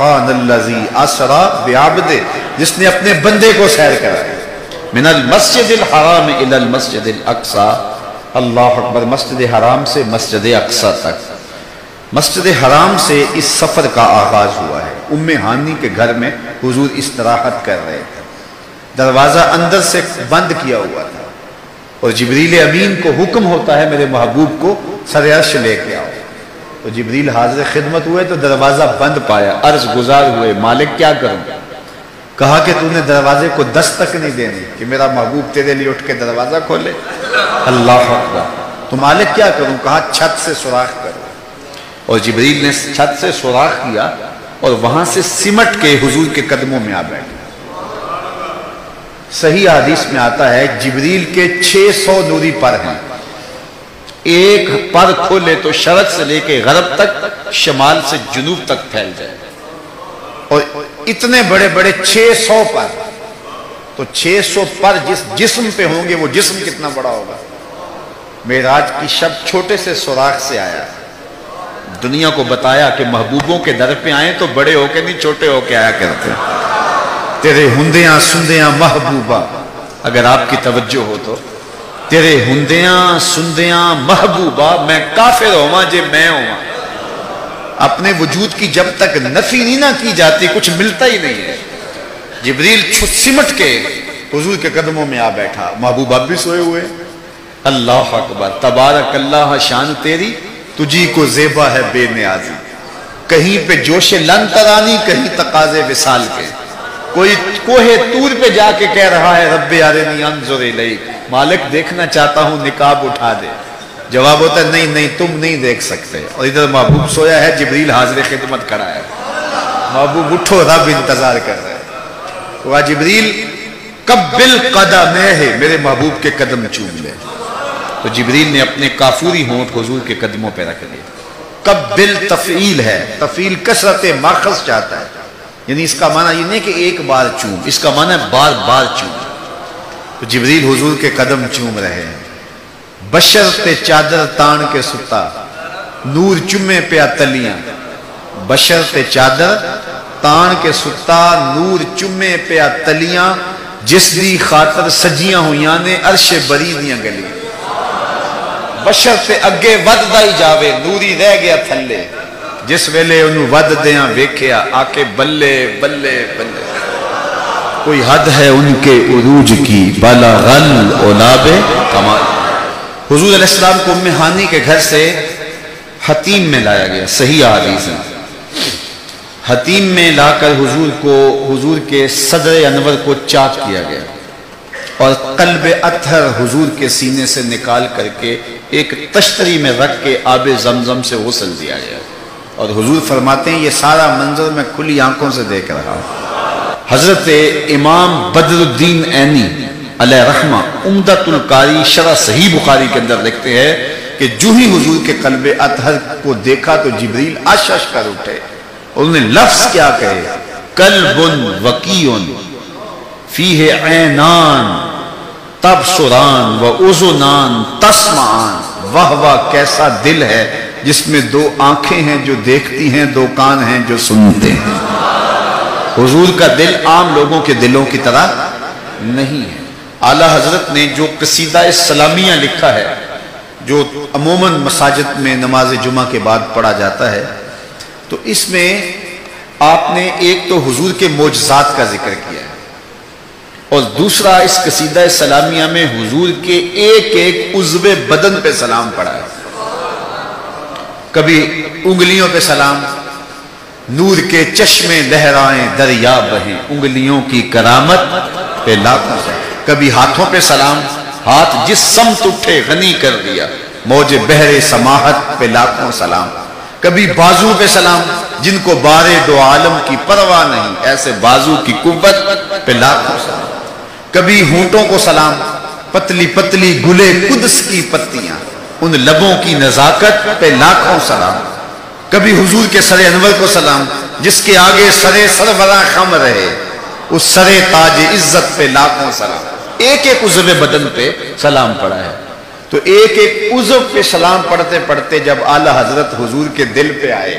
سبحان الذی اسری بعبدہ، جس نے اپنے بندے کو سیر کرایا من المسجد الحرام الی المسجد الاقصی، اللہ اکبر، مسجد حرام سے مسجد اقصی تک۔ مسجد حرام سے اس سفر کا آغاز ہوا ہے۔ ام ہانی کے گھر میں حضور استراحت کر رہے تھے، دروازہ اندر سے بند کیا ہوا تھا، اور جبریل امین کو حکم ہوتا ہے میرے محبوب کو سر عرش لے کے آؤ، تو جبریل حاضر خدمت ہوئے تو دروازہ بند پایا، عرض گزار ہوئے مالک کیا کروں؟ کہا کہ تو نے دروازے کو دستک نہیں دینی کہ میرا محبوب تیرے لیے اٹھ کے دروازہ کھولے، اللہ اکبر، تو مالک کیا کروں؟ کہا چھت سے سوراخ کرو، اور جبریل نے چھت سے سوراخ کیا اور وہاں سے سمٹ کے حضور کے قدموں میں آ بیٹھے۔ صحیح حدیث میں آتا ہے جبریل کے 600 نوری پر ہیں، ایک پر کھولے تو شرق سے لے کے غرب تک، شمال سے جنوب تک پھیل جائے، اور اتنے بڑے بڑے 600 پر، تو 600 پر جس جسم پہ ہوں گے وہ جسم کتنا بڑا ہوگا؟ معراج کی شب چھوٹے سے سوراخ سے آیا، دنیا کو بتایا کہ محبوبوں کے در پہ آئیں تو بڑے ہو کے نہیں چھوٹے ہو کے آیا کرتے، تیرے ہندیاں سندیاں محبوبہ، اگر آپ کی توجہ ہو تو، تیرے ہندیاں سندیاں محبوبہ، میں کافر ہوا جے میں ہوا۔ اپنے وجود کی جب تک نفی نہیں نہ کی جاتی کچھ ملتا ہی نہیں ہے۔ جبریل سمٹ کے حضور کے قدموں میں آ بیٹھا، محبوب اب بھی سوئے ہوئے، اللہ اکبر، تبارک اللہ شان تیری، تجھی کو زیبا ہے بے نیازی، کہیں پہ جوش لن ترانی، کہیں تقاضے وصال کے، کوئی کوہ طور پہ جا کے کہہ رہا ہے رب ارنی انظر الیک، مالک دیکھنا چاہتا ہوں نقاب اٹھا دے، جواب ہوتا ہے نہیں نہیں تم نہیں دیکھ سکتے، اور ادھر محبوب سویا ہے، جبریل حاضر خدمت کھڑا ہے، محبوب اٹھو رب انتظار کر رہے ہیں، وہ جبریل قبل قدمہ، میرے محبوب کے قدم چوم لے، تو جبریل نے اپنے کافوری ہونٹ حضور کے قدموں پہ رکھ لیے۔ قبل تفعیل ہے، تفعیل کثرت ماخذ چاہتا ہے، یعنی اس کا معنی یہ نہیں کہ ایک بار چوم، اس کا معنی ہے بار بار چوم، تو جبریل حضور کے قدم چوم رہے ہیں۔ بشر تے چادر تان کے ستا، نور چمے پہ تلیاں، بشر تے چادر تان کے ستا، نور چمے پہ تلیاں، جس دی خاطر سجیاں ہویاں نے عرش بری دیاں گلیاں، بشر تے اگے ود دا ہی جاوے، نوری رہ گیا تھلے، جس ویلے انہوں ود دیاں ویکھیا آکے بلے بلے بلے، کوئی حد ہے ان کے عروج کی، بالا غل اولاب کمال۔ حضور علیہ السلام کو ام ہانی کے گھر سے حتیم میں لایا گیا، صحیح حدیث ہے، حتیم میں لا کر حضور کے صدر انور کو چاک کیا گیا، اور قلب اطہر حضور کے سینے سے نکال کر کے ایک تشتری میں رکھ کے آب زمزم سے غسل دیا گیا، اور حضور فرماتے ہیں یہ سارا منظر میں کھلی آنکھوں سے دیکھ رہا ہوں۔ حضرت امام بدر الدین عینی علیہ رحمہ عمدۃ القاری شرح صحیح بخاری کے اندر لکھتے ہیں کہ جو ہی حضور کے قلب اطہر کو دیکھا تو جبریل اشش کر اٹھے، اور انہوں نے لفظ کیا کہے، قلب وقیع فیہ عینان تبصران و اذنان تسمعان، واہ واہ کیسا دل ہے جس میں دو آنکھیں ہیں جو دیکھتی ہیں، دو کان ہیں جو سنتے ہیں۔ حضور کا دل عام لوگوں کے دلوں کی طرح نہیں ہے۔ اعلیٰ حضرت نے جو قصیدہ سلامیہ لکھا ہے، جو عموماً مساجد میں نماز جمعہ کے بعد پڑھا جاتا ہے، تو اس میں آپ نے ایک تو حضور کے معجزات کا ذکر کیا ہے، اور دوسرا اس قصیدہ سلامیہ میں حضور کے ایک ایک عضو بدن پہ سلام پڑھا ہے۔ کبھی انگلیوں پہ سلام، نور کے چشمے لہرائیں دریا بہیں، انگلیوں کی کرامت پہ لاکھوں سے، کبھی ہاتھوں پہ سلام، ہاتھ جس سمت اٹھے غنی کر دیا، موج بحر سماحت پہ لاکھوں سلام، کبھی بازو پہ سلام، جن کو بارے دو عالم کی پرواہ نہیں، ایسے بازو کی قوت پہ لاکھوں سلام، کبھی ہونٹوں کو سلام، پتلی پتلی گلے قدس کی پتیاں، ان لبوں کی نزاکت پہ لاکھوں سلام، کبھی حضور کے سر انور کو سلام، جس کے آگے سرے سرورہ خم رہے، اس سرے تاج عزت پہ لاکھوں سلام۔ ایک ایک عضو بدن پہ سلام پڑھا ہے، تو ایک ایک عضو پہ سلام پڑھتے پڑھتے جب اعلیٰ حضرت حضور کے دل پہ آئے